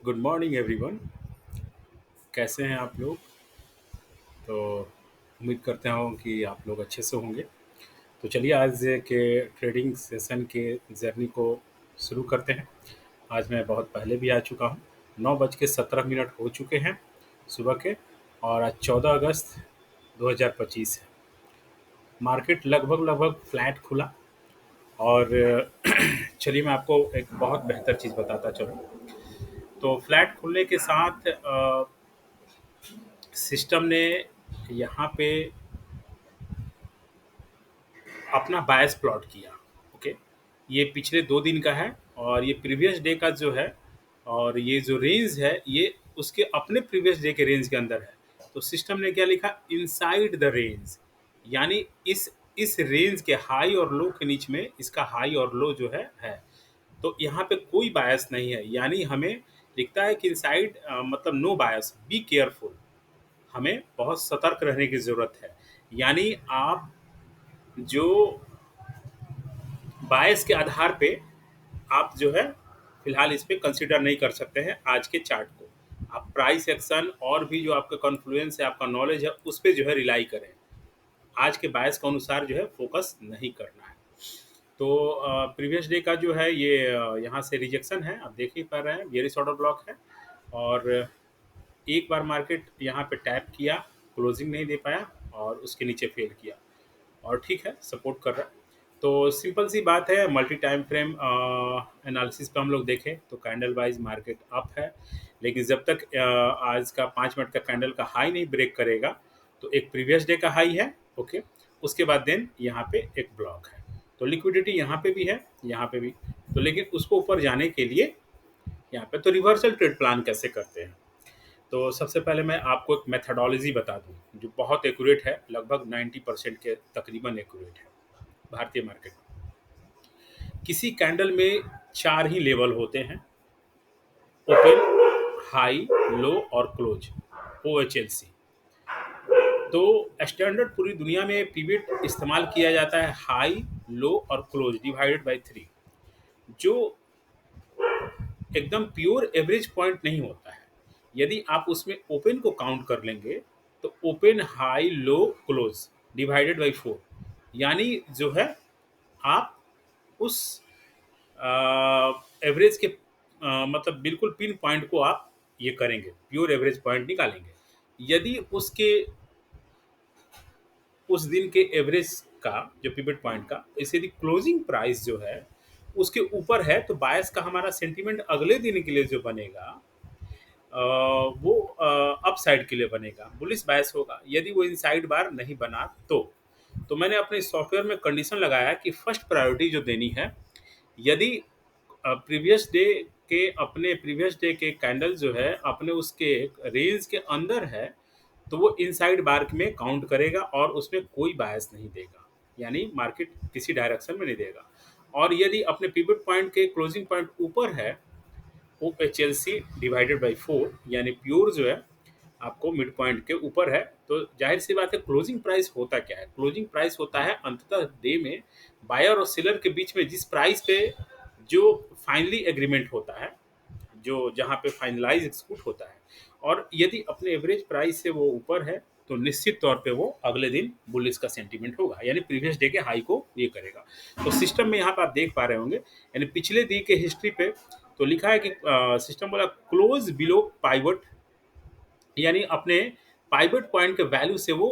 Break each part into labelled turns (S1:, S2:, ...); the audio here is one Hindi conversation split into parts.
S1: Good morning everyone. कैसे हैं आप लोग? तो उम्मीद करते हूँ कि आप लोग अच्छे से होंगे। तो चलिए आज के ट्रेडिंग सेशन के जर्नी को शुरू करते हैं। आज मैं बहुत पहले भी आ चुका हूँ। 9:17 हो चुके हैं सुबह के। और आज 14 अगस्त 2025 है। मार्केट लगभग लगभग फ्लैट खुला। और चलिए मैं आपको एक बहुत बेहतर चीज़ बताता चलूँ। तो फ्लैट खुलने के साथ सिस्टम ने यहाँ पे अपना बायस प्लॉट किया। ओके, ये पिछले 2 दिन का है और ये प्रीवियस डे का जो है। और ये जो रेंज है ये उसके अपने प्रीवियस डे के रेंज के अंदर है। तो सिस्टम ने क्या लिखा, इनसाइड द रेंज, यानी इस रेंज के हाई और लो के बीच में इसका हाई और लो जो है। तो यहाँ पे कोई बायस नहीं है, यानी हमें लिखता है कि इनसाइड मतलब नो बायस, बी केयरफुल। हमें बहुत सतर्क रहने की ज़रूरत है। यानी आप जो बायस के आधार पे आप जो है फिलहाल इस पे कंसिडर नहीं कर सकते हैं आज के चार्ट को। आप प्राइस एक्शन और भी जो आपका कॉन्फ्लुएंस है, आपका नॉलेज है, उस पे जो है रिलाई करें। आज के बायस के अनुसार जो है फोकस नहीं करना है। तो प्रीवियस डे का जो है ये यहाँ से रिजेक्शन है, आप देख ही पा रहे हैं, बेयरिश ऑर्डर ब्लॉक है। और एक बार मार्केट यहाँ पे टैप किया, क्लोजिंग नहीं दे पाया और उसके नीचे फेल किया। और ठीक है, सपोर्ट कर रहा है। तो सिंपल सी बात है, मल्टी टाइम फ्रेम एनालिसिस पे हम लोग देखें तो कैंडल वाइज मार्केट अप है। लेकिन जब तक आज का 5 मिनट का कैंडल का हाई नहीं ब्रेक करेगा, तो एक प्रीवियस डे का हाई है। ओके, उसके बाद देन यहाँ पे एक ब्लॉक है। तो लिक्विडिटी यहाँ पे भी है, यहाँ पे भी। तो लेकिन उसको ऊपर जाने के लिए यहाँ पे तो रिवर्सल ट्रेड प्लान कैसे करते हैं। तो सबसे पहले मैं आपको एक मेथडोलॉजी बता दूं जो बहुत एक्यूरेट है, लगभग 90% के तकरीबन एक्यूरेट है भारतीय मार्केट में। किसी कैंडल में 4 ही लेवल होते हैं, ओपन, हाई, लो और क्लोज, OHLC। तो स्टैंडर्ड पूरी दुनिया में पिवट इस्तेमाल किया जाता है हाई, लो और क्लोज डिवाइडेड बाय 3, जो एकदम प्योर एवरेज पॉइंट नहीं होता है। यदि आप उसमें ओपन को काउंट कर लेंगे तो open, high, low, close divided by 4, यानी जो है आप उस एवरेज के मतलब बिल्कुल पिन पॉइंट को आप ये करेंगे, प्योर एवरेज पॉइंट निकालेंगे। यदि उसके उस दिन के एवरेज का जो पिवट पॉइंट का, इसे यदि क्लोजिंग प्राइस जो है उसके ऊपर है, तो बायस का हमारा सेंटीमेंट अगले दिन के लिए जो बनेगा वो अपसाइड के लिए बनेगा, बुलिश बायस होगा। यदि वो इनसाइड बार नहीं बना तो मैंने अपने सॉफ्टवेयर में कंडीशन लगाया कि फर्स्ट प्रायोरिटी जो देनी है, यदि प्रीवियस डे के कैंडल जो है अपने उसके रेंज के अंदर है, तो वो इनसाइड बार में काउंट करेगा और उसमें कोई बायस नहीं देगा, यानी मार्केट किसी डायरेक्शन में नहीं देगा। और यदि अपने पिवट पॉइंट के क्लोजिंग पॉइंट ऊपर है, OHLC डिवाइडेड बाई 4, यानी प्योर जो है आपको मिड पॉइंट के ऊपर है, तो जाहिर सी बात है क्लोजिंग प्राइस होता क्या है। क्लोजिंग प्राइस होता है अंततः डे में बायर और सेलर के बीच में जिस प्राइस पे जो फाइनली एग्रीमेंट होता है, जो जहाँ पे फाइनलाइज एक्सक्यूट होता है। और यदि अपने एवरेज प्राइस से वो ऊपर है, तो निश्चित तौर पे वो अगले दिन बुलिश का सेंटीमेंट होगा, यानी प्रीवियस डे के हाई को ये करेगा। तो सिस्टम में यहाँ पे आप देख पा रहे होंगे, यानी पिछले दी के हिस्ट्री पे तो लिखा है कि सिस्टम बोला क्लोज बिलो पाइवट, यानी अपने पाइवट पॉइंट के वैल्यू से वो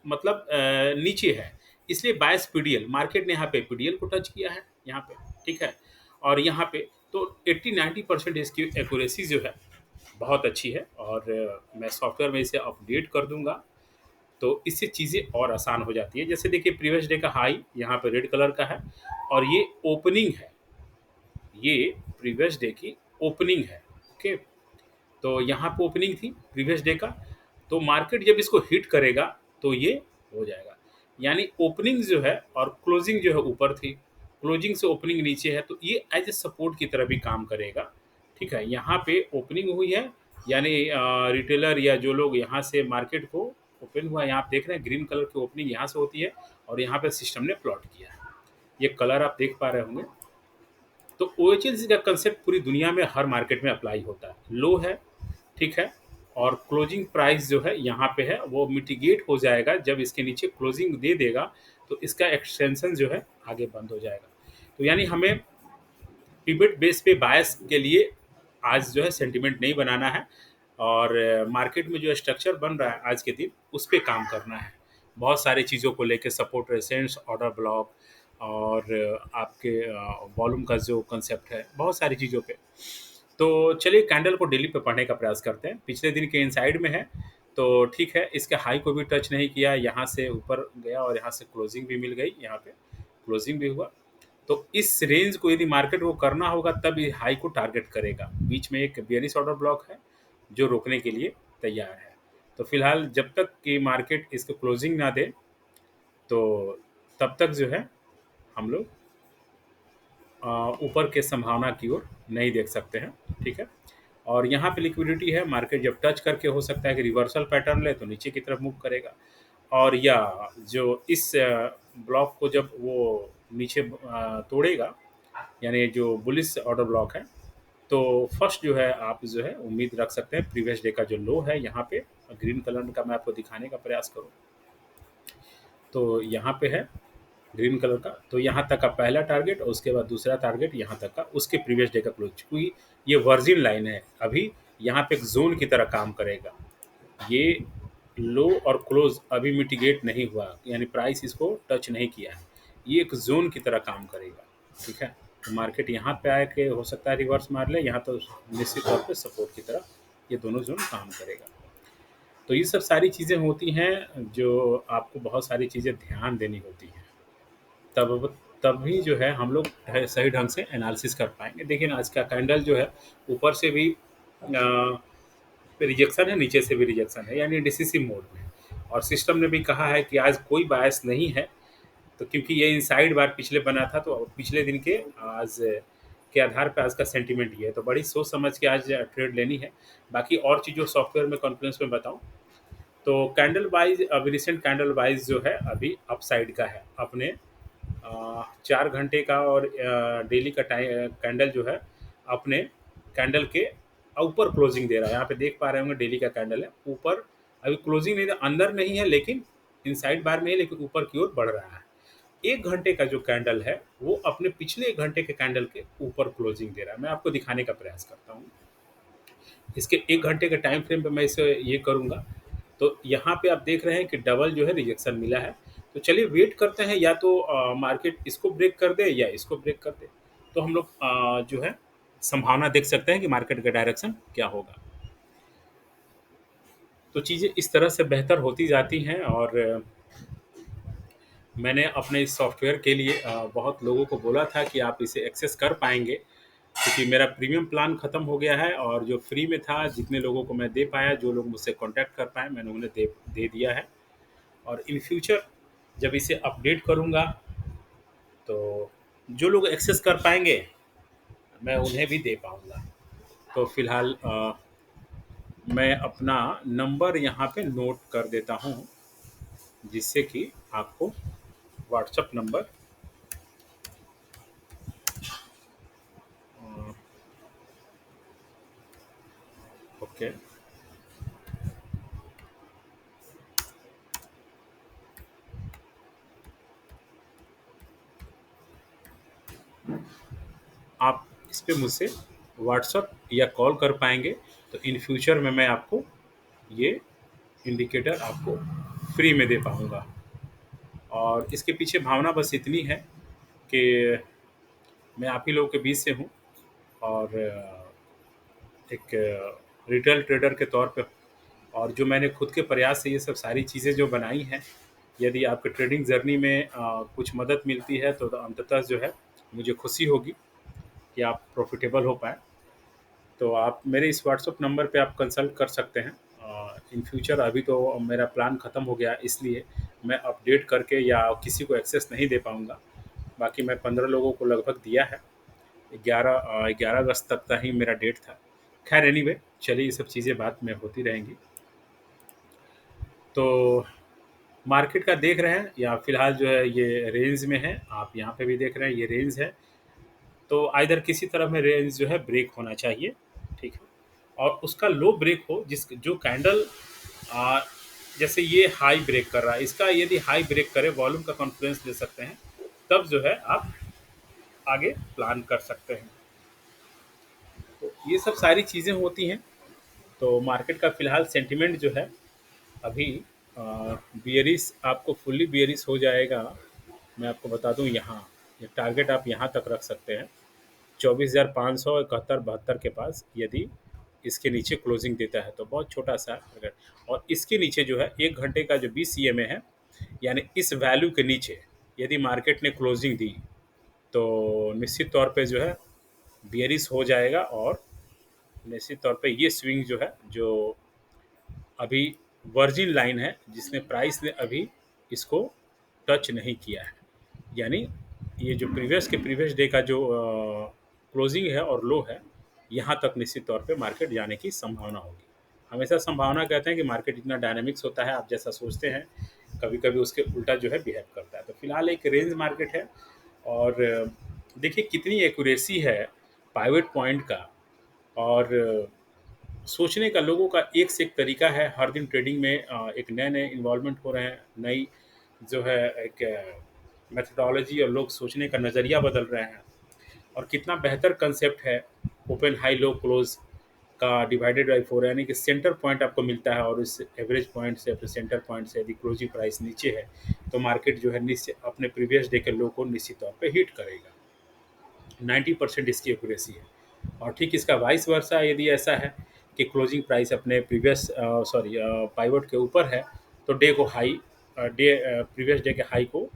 S1: मतलब नीचे है, इसलिए बायस पीडीएल, मार्केट ने यहाँ पे पीडीएल को टच किया है यहाँ पे। ठीक है, और यहाँ पे तो 80-90% इसकी एक्यूरेसी जो है बहुत अच्छी है। और मैं सॉफ्टवेयर में इसे अपडेट कर दूंगा, तो इससे चीज़ें और आसान हो जाती है। जैसे देखिए प्रीवियस डे का हाई यहाँ पे रेड कलर का है और ये ओपनिंग है, ये प्रीवियस डे की ओपनिंग है। ओके, तो यहाँ पे ओपनिंग थी प्रीवियस डे का, तो मार्केट जब इसको हिट करेगा तो ये हो जाएगा, यानी ओपनिंग जो है और क्लोजिंग जो है ऊपर थी, क्लोजिंग से ओपनिंग नीचे है, तो ये एज ए सपोर्ट की तरह भी काम करेगा। ठीक है, यहाँ पे ओपनिंग हुई है, यानी रिटेलर या जो लोग यहाँ से मार्केट को ओपन हुआ, यहाँ आप देख रहे हैं ग्रीन कलर की ओपनिंग यहाँ से होती है और यहाँ पे सिस्टम ने प्लॉट किया है, ये कलर आप देख पा रहे होंगे। तो ओएचएलसी का कंसेप्ट पूरी दुनिया में हर मार्केट में अप्लाई होता है। लो है, ठीक है? और क्लोजिंग प्राइस जो है यहाँ पे है, वो मिटिगेट हो जाएगा जब इसके नीचे क्लोजिंग दे देगा, तो इसका एक्सटेंशन जो है आगे बंद हो जाएगा। तो यानी हमें पिवट बेस पे बायस के लिए आज जो है सेंटिमेंट नहीं बनाना है, और मार्केट में जो स्ट्रक्चर बन रहा है आज के दिन उस पे काम करना है। बहुत सारी चीज़ों को लेके सपोर्ट रेजिस्टेंस ऑर्डर ब्लॉक, और आपके वॉल्यूम का जो कंसेप्ट है, बहुत सारी चीज़ों पे। तो चलिए कैंडल को डेली पे पढ़ने का प्रयास करते हैं। पिछले दिन के इनसाइड में है, तो ठीक है, इसके हाई को भी टच नहीं किया, यहाँ से ऊपर गया और यहाँ से क्लोजिंग भी मिल गई, यहाँ पे क्लोजिंग भी हुआ। तो इस रेंज को यदि मार्केट को करना होगा तब ये हाई को टारगेट करेगा। बीच में एक बेयरिश ऑर्डर ब्लॉक है जो रोकने के लिए तैयार है। तो फिलहाल जब तक कि मार्केट इसको क्लोजिंग ना दे, तो तब तक जो है हम लोग ऊपर के संभावना की ओर नहीं देख सकते हैं, ठीक है? और यहाँ पे लिक्विडिटी है, मार्केट जब टच करके हो सकता है कि रिवर्सल पैटर्न ले तो नीचे की तरफ मूव करेगा, और या जो इस ब्लॉक को जब वो नीचे तोड़ेगा, यानी जो बुलिश ऑर्डर ब्लॉक है, तो फर्स्ट जो है आप जो है उम्मीद रख सकते हैं प्रीवियस डे का जो लो है यहाँ पे, ग्रीन कलर का मैं आपको दिखाने का प्रयास करूँ तो यहाँ पे है ग्रीन कलर का, तो यहाँ तक का पहला टारगेट और उसके बाद दूसरा टारगेट यहाँ तक का उसके प्रीवियस डे का क्लोज, क्योंकि ये वर्जिन लाइन है अभी, यहाँ पे एक जोन की तरह काम करेगा। ये लो और क्लोज अभी मिटिगेट नहीं हुआ, यानी प्राइस इसको टच नहीं किया है, ये एक जोन की तरह काम करेगा, ठीक है? तो मार्केट यहाँ पे आए के हो सकता है रिवर्स मार ले, यहाँ तो निश्चित तौर पे सपोर्ट की तरह ये दोनों जोन काम करेगा। तो ये सब सारी चीज़ें होती हैं जो आपको बहुत सारी चीज़ें ध्यान देनी होती हैं, तब तभी जो है हम लोग सही ढंग से एनालिसिस कर पाएंगे। देखिए आज का कैंडल जो है ऊपर से भी रिजेक्शन है, नीचे से भी रिजेक्शन है, यानी डिसिसिव मोड में। और सिस्टम ने भी कहा है कि आज कोई बायस नहीं है, तो क्योंकि ये इनसाइड बार पिछले बना था, तो पिछले दिन के आज के आधार पे आज का सेंटीमेंट ये है, तो बड़ी सोच समझ के आज ट्रेड लेनी है। बाकी और चीज़ों सॉफ्टवेयर में कॉन्फ्रेंस में बताऊं, तो कैंडल वाइज अभी रिसेंट कैंडल वाइज जो है अभी अपसाइड का है अपने 4 घंटे का, और डेली का टाइम कैंडल जो है अपने कैंडल के ऊपर क्लोजिंग दे रहा है। यहाँ पे देख पा रहे होंगे डेली का कैंडल है ऊपर, अभी क्लोजिंग नहीं, अंदर नहीं है लेकिन इनसाइड बार में है, लेकिन ऊपर की ओर बढ़ रहा है। 1 घंटे का जो कैंडल है वो अपने पिछले 1 घंटे के कैंडल के ऊपर क्लोजिंग दे रहा है। मैं आपको दिखाने का प्रयास करता हूँ, इसके 1 घंटे के टाइम फ्रेम पे मैं इसे ये करूँगा। तो यहाँ पे आप देख रहे हैं कि डबल जो है रिजेक्शन मिला है। तो चलिए वेट करते हैं, या तो मार्केट इसको ब्रेक कर दे या इसको ब्रेक कर दे, तो हम लोग जो है संभावना देख सकते हैं कि मार्केट का डायरेक्शन क्या होगा। तो चीज़ें इस तरह से बेहतर होती जाती हैं, और मैंने अपने इस सॉफ्टवेयर के लिए बहुत लोगों को बोला था कि आप इसे एक्सेस कर पाएंगे, क्योंकि मेरा प्रीमियम प्लान ख़त्म हो गया है, और जो फ्री में था जितने लोगों को मैं दे पाया, जो लोग मुझसे कांटेक्ट कर पाए मैंने उन्हें दे दिया है। और इन फ्यूचर जब इसे अपडेट करूँगा तो जो लोग एक्सेस कर पाएंगे मैं उन्हें भी दे पाऊँगा। तो फिलहाल मैं अपना नंबर यहाँ पे नोट कर देता हूँ, जिससे कि आपको व्हाट्सएप नंबर ओके, आप इस पे मुझसे व्हाट्सएप या कॉल कर पाएंगे, तो इन फ्यूचर में मैं आपको ये इंडिकेटर आपको फ्री में दे पाऊँगा। और इसके पीछे भावना बस इतनी है कि मैं आप ही लोगों के बीच से हूँ, और एक रिटेल ट्रेडर के तौर पे, और जो मैंने खुद के प्रयास से ये सब सारी चीज़ें जो बनाई हैं, यदि आपके ट्रेडिंग जर्नी में कुछ मदद मिलती है तो अंततः जो है मुझे खुशी होगी कि आप प्रॉफिटेबल हो पाएँ। तो आप मेरे इस व्हाट्सएप नंबर पे आप कंसल्ट कर सकते हैं। इन फ्यूचर अभी तो मेरा प्लान ख़त्म हो गया, इसलिए मैं अपडेट करके या किसी को एक्सेस नहीं दे पाऊँगा। बाकी मैं 15 लोगों को लगभग दिया है, 11 अगस्त तक का ही मेरा डेट था। खैर एनीवे, चलिए ये सब चीज़ें बाद में होती रहेंगी। तो मार्केट का देख रहे हैं, या फिलहाल जो है ये रेंज में है, आप यहाँ पे भी देख रहे हैं ये रेंज है। तो आइदर किसी तरह में रेंज जो है ब्रेक होना चाहिए, ठीक है? और उसका लो ब्रेक हो, जिस जो कैंडल आ, जैसे ये हाई ब्रेक कर रहा है, इसका यदि हाई ब्रेक करे, वॉल्यूम का कॉन्फ्लुएंस ले सकते हैं, तब जो है आप आगे प्लान कर सकते हैं। तो ये सब सारी चीज़ें होती हैं। तो मार्केट का फिलहाल सेंटिमेंट जो है अभी बियरिश, आपको फुल्ली बियरिश हो जाएगा। मैं आपको बता दूं, यहाँ ये टारगेट आप यहाँ तक रख सकते हैं, 24,571-72 के पास। यदि इसके नीचे क्लोजिंग देता है तो बहुत छोटा सा अगर, और इसके नीचे जो है 1 घंटे का जो 20 EMA है, यानी इस वैल्यू के नीचे यदि मार्केट ने क्लोजिंग दी तो निश्चित तौर पे जो है बियरिश हो जाएगा। और निश्चित तौर पे ये स्विंग जो है, जो अभी वर्जिन लाइन है, जिसने प्राइस ने अभी इसको टच नहीं किया है, यानी ये जो प्रीवियस डे का जो क्लोजिंग है और लो है, यहाँ तक निश्चित तौर पे मार्केट जाने की संभावना होगी। हमेशा संभावना कहते हैं कि मार्केट इतना डायनामिक्स होता है, आप जैसा सोचते हैं कभी कभी उसके उल्टा जो है बिहेव करता है। तो फिलहाल एक रेंज मार्केट है। और देखिए कितनी एक्यूरेसी है पाइवट पॉइंट का। और सोचने का लोगों का एक से एक तरीका है। हर दिन ट्रेडिंग में एक नए नए इन्वॉल्वमेंट हो रहे हैं, नई जो है एक मेथडोलॉजी, और लोग सोचने का नज़रिया बदल रहे हैं। और कितना बेहतर कंसेप्ट है ओपन हाई लो क्लोज का डिवाइडेड बाई 4, यानी कि सेंटर पॉइंट आपको मिलता है, और इस एवरेज पॉइंट से अपने सेंटर पॉइंट से यदि क्लोजिंग प्राइस नीचे है तो मार्केट जो है निश्चित अपने प्रीवियस डे के लो को निश्चित तौर पे हिट करेगा। 90% इसकी एक्यूरेसी है। और ठीक इसका वाइस वर्सा, यदि ऐसा है कि क्लोजिंग प्राइस अपने प्रीवियस पाइवट के ऊपर है, तो डे को हाई, डे प्रीवियस डे के हाई को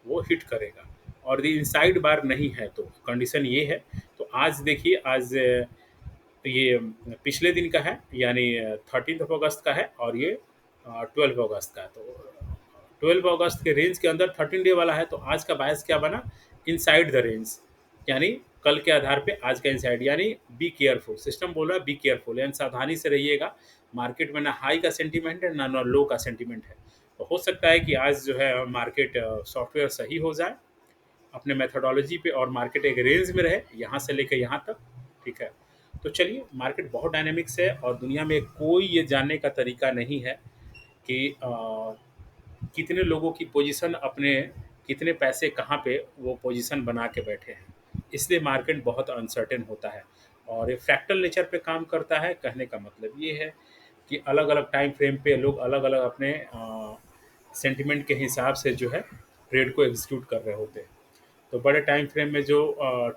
S1: वो हिट करेगा। और यदि इनसाइड बार नहीं है तो कंडीशन ये है। तो आज देखिए, आज ये पिछले दिन का है, यानी 13 अगस्त का है, और ये 12 अगस्त का है। तो 12 अगस्त के रेंज के अंदर 13 डे वाला है। तो आज का बायस क्या बना? इनसाइड द रेंज, यानी कल के आधार पे आज का इनसाइड, यानी बी केयरफुल। सिस्टम बोल रहा है बी केयरफुल, यानी सावधानी से रहिएगा। मार्केट में ना हाई का सेंटीमेंट है, ना लो का सेंटीमेंट है। तो हो सकता है कि आज जो है मार्केट सॉफ्टवेयर सही हो जाए अपने मेथोडोलॉजी पे, और मार्केट एक रेंज में रहे यहाँ से लेकर यहाँ तक, ठीक है? तो चलिए, मार्केट बहुत डायनेमिक्स है, और दुनिया में कोई ये जानने का तरीका नहीं है कि कितने लोगों की पोजीशन, अपने कितने पैसे कहाँ पे वो पोजीशन बना के बैठे हैं। इसलिए मार्केट बहुत अनसर्टेन होता है, और ये फ्रैक्टल नेचर पे काम करता है। कहने का मतलब ये है कि अलग अलग टाइम फ्रेम पे लोग अलग अलग अपने सेंटिमेंट के हिसाब से जो है ट्रेड को एग्जीक्यूट कर रहे होते हैं। तो बड़े टाइम फ्रेम में जो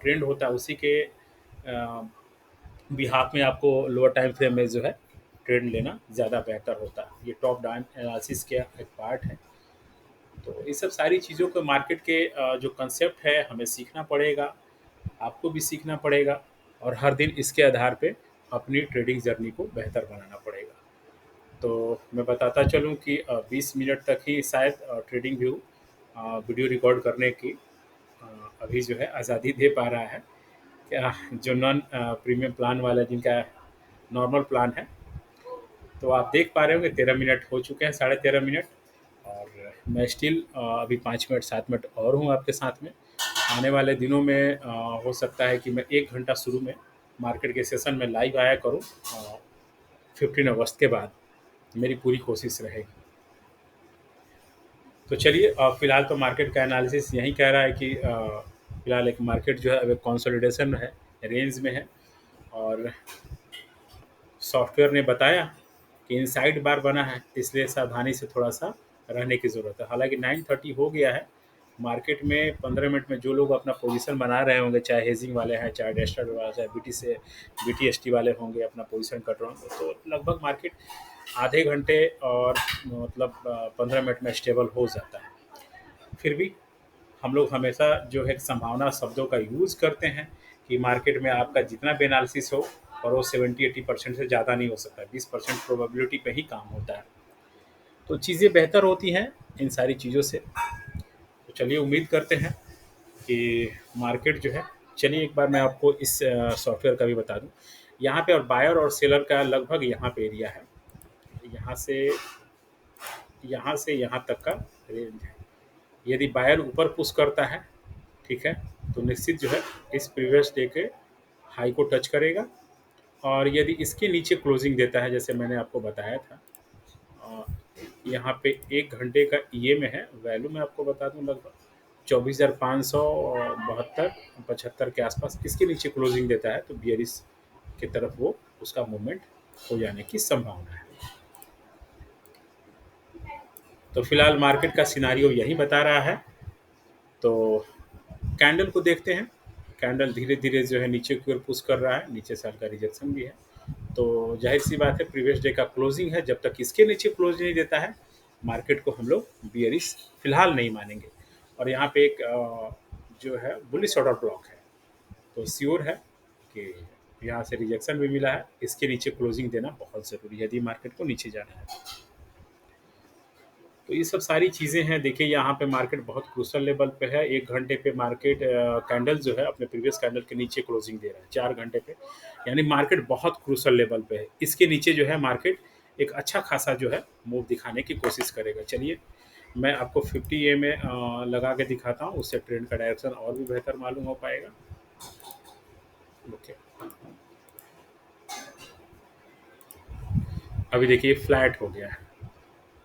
S1: ट्रेंड होता है उसी के बिहाफ में आपको लोअर टाइम फ्रेम में जो है ट्रेंड लेना ज़्यादा बेहतर होता है। ये टॉप डाउन एनालिसिस का एक पार्ट है। तो ये सब सारी चीज़ों को, मार्केट के जो कंसेप्ट है, हमें सीखना पड़ेगा, आपको भी सीखना पड़ेगा, और हर दिन इसके आधार पे अपनी ट्रेडिंग जर्नी को बेहतर बनाना पड़ेगा। तो मैं बताता चलूँ कि 20 मिनट तक ही शायद ट्रेडिंग व्यू वीडियो रिकॉर्ड करने की अ, अभी जो है आज़ादी दे पा रहा है। क्या जो नॉन प्रीमियम प्लान वाला, जिनका नॉर्मल प्लान है, तो आप देख पा रहे होंगे 13 मिनट हो चुके हैं, 13.5 मिनट। और मैं स्टिल अभी 5 मिनट 7 मिनट और हूँ आपके साथ में। आने वाले दिनों में हो सकता है कि मैं 1 घंटा शुरू में मार्केट के सेशन में लाइव आया करूँ। 15 अगस्त के बाद मेरी पूरी कोशिश रहेगी। तो चलिए, फिलहाल तो मार्केट का एनालिसिस यही कह रहा है कि फिलहाल एक मार्केट जो है अब एक कंसोलिडेशन है, रेंज में है। और सॉफ्टवेयर ने बताया कि इनसाइड बार बना है, इसलिए सावधानी से थोड़ा सा रहने की ज़रूरत है। हालांकि 9:30 हो गया है, मार्केट में 15 मिनट में जो लोग अपना पोजीशन बना रहे होंगे, चाहे हेजिंग वाले हैं, चाहे डेस्टर वाले, चाहे BTST वाले होंगे अपना पोजीशन कट रहे होंगे, तो लगभग मार्केट आधे घंटे और मतलब 15 मिनट में स्टेबल हो जाता है। फिर भी हम लोग हमेशा जो है संभावना शब्दों का यूज़ करते हैं कि मार्केट में आपका जितना भी एनालिसिस हो, और वो 70-80% से ज़्यादा नहीं हो सकता, 20% प्रोबेबिलिटी पे ही काम होता है। तो चीज़ें बेहतर होती हैं इन सारी चीज़ों से। तो चलिए, उम्मीद करते हैं कि मार्केट जो है, चलिए एक बार मैं आपको इस सॉफ्टवेयर का भी बता दूं। यहाँ पे और बायर और सेलर का लगभग यहाँ पे एरिया है, यहाँ से यहाँ तक का रेंज है। यदि बायर ऊपर पुश करता है, ठीक है? तो निश्चित जो है इस प्रीवियस डे के हाई को टच करेगा और यदि इसके नीचे क्लोजिंग देता है जैसे मैंने आपको बताया था, अ, यहाँ पे 1 घंटे का ईए में है, वैल्यू मैं आपको बता दूँ लगभग 24,572 75 के आसपास इसके नीचे क्लोजिंग देता है तो बियरिश की तरफ वो उसका मूवमेंट हो जाने की संभावना है। तो फिलहाल मार्केट का सिनारियो यही बता रहा है। तो कैंडल को देखते हैं। कैंडल धीरे-धीरे जो है नीचे की ओर पुश कर रहा है, नीचे से हल्का रिजेक्शन भी है। तो ज़ाहिर-सी बात है प्रीवियस डे का क्लोजिंग है, जब तक इसके नीचे क्लोज नहीं देता है, मार्केट को हम लोग बियरिश फिलहाल नहीं मानेंगे। और यहाँ पे एक जो है बुलिश ऑर्डर ब्लॉक है, तो श्योर है कि यहाँ से रिजेक्शन भी मिला है, इसके नीचे क्लोजिंग देना बहुत ज़रूरी है यदि मार्केट को नीचे जाना है। तो ये सब सारी चीज़ें हैं। देखिए यहाँ पे मार्केट बहुत क्रूशियल लेवल पे है। 1 घंटे पे मार्केट कैंडल जो है अपने प्रीवियस कैंडल के नीचे क्लोजिंग दे रहा है 4 घंटे पे। यानी मार्केट बहुत क्रूशियल लेवल पे है। इसके नीचे जो है मार्केट एक अच्छा खासा जो है मूव दिखाने की कोशिश करेगा। चलिए मैं आपको 50 ए में लगा के दिखाता हूँ, उससे ट्रेंड का डायरेक्शन और भी बेहतर मालूम हो पाएगा। ओके, अभी देखिए फ्लैट हो गया है।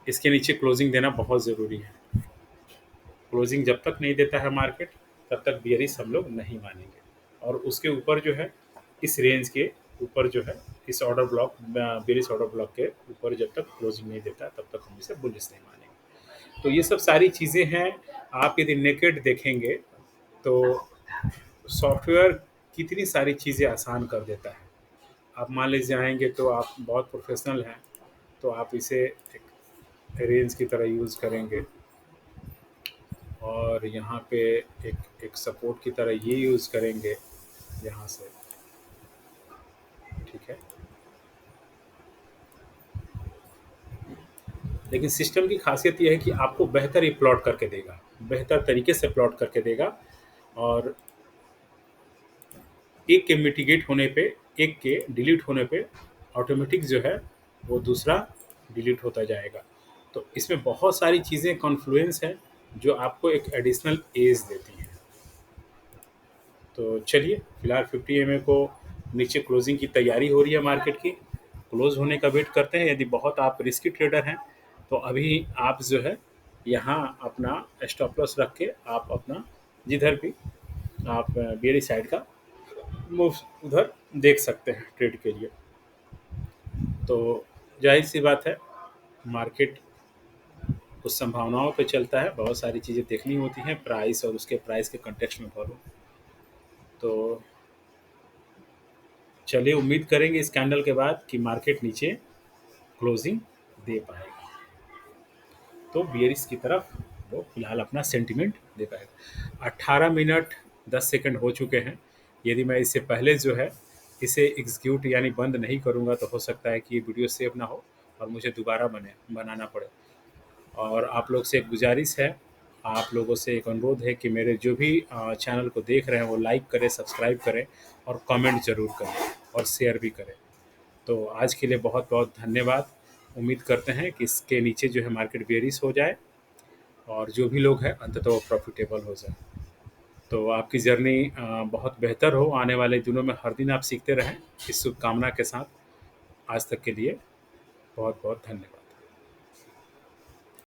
S1: इसके नीचे क्लोजिंग देना बहुत ज़रूरी है। क्लोजिंग जब तक नहीं देता है मार्केट तब तक बियरिश हम लोग नहीं मानेंगे और उसके ऊपर जो है इस रेंज के ऊपर जो है इस order block bearish order block के ऊपर जब तक क्लोजिंग नहीं देता तब तक हम इसे बुलिश नहीं मानेंगे। तो ये सब सारी चीज़ें हैं। आप यदि नेकेड देखेंगे तो सॉफ्टवेयर कितनी सारी चीज़ें आसान कर देता है। आप मान लीजिए आएंगे तो आप बहुत प्रोफेशनल हैं तो आप इसे एक रेंज की तरह यूज़ करेंगे और यहाँ पे एक एक सपोर्ट की तरह ये यूज़ करेंगे यहाँ से, ठीक है। लेकिन सिस्टम की खासियत ये है कि आपको बेहतर ही प्लॉट करके देगा, बेहतर तरीके से प्लॉट करके देगा और एक के मिटिगेट होने पे, एक के डिलीट होने पे ऑटोमेटिक जो है वो दूसरा डिलीट होता जाएगा। तो इसमें बहुत सारी चीज़ें कॉन्फ्लुएंस है जो आपको एक एडिशनल एज देती हैं। तो चलिए फिलहाल 50 एम को नीचे क्लोजिंग की तैयारी हो रही है मार्केट की, क्लोज होने का वेट करते हैं। यदि बहुत आप रिस्की ट्रेडर हैं तो अभी आप जो है यहाँ अपना स्टॉप लॉस रख के आप अपना जिधर भी आप बेरी साइड का मूव उधर देख सकते हैं ट्रेड के लिए। तो जाहिर सी बात है मार्केट कुछ संभावनाओं पे चलता है, बहुत सारी चीज़ें देखनी होती हैं प्राइस और उसके प्राइस के कंटेक्स्ट में फॉलो। तो चलिए उम्मीद करेंगे इस कैंडल के बाद कि मार्केट नीचे क्लोजिंग दे पाएगा तो बियरिश की तरफ वो फिलहाल अपना सेंटिमेंट दे पाएगा। 18 मिनट 10 सेकंड हो चुके हैं। यदि मैं इससे पहले जो है इसे एग्जीक्यूट यानी बंद नहीं करूँगा तो हो सकता है कि ये वीडियो सेव ना हो और मुझे दोबारा बनाना पड़े। और आप लोग से एक गुजारिश है, आप लोगों से एक अनुरोध है कि मेरे जो भी चैनल को देख रहे हैं वो लाइक करें, सब्सक्राइब करें और कमेंट ज़रूर करें और शेयर भी करें। तो आज के लिए बहुत बहुत धन्यवाद। उम्मीद करते हैं कि इसके नीचे जो है मार्केट बेयरिश हो जाए और जो भी लोग हैं अंततः वो प्रॉफिटेबल हो जाए। तो आपकी जर्नी बहुत बेहतर हो आने वाले दिनों में, हर दिन आप सीखते रहें। इस शुभकामना के साथ आज तक के लिए बहुत बहुत धन्यवाद।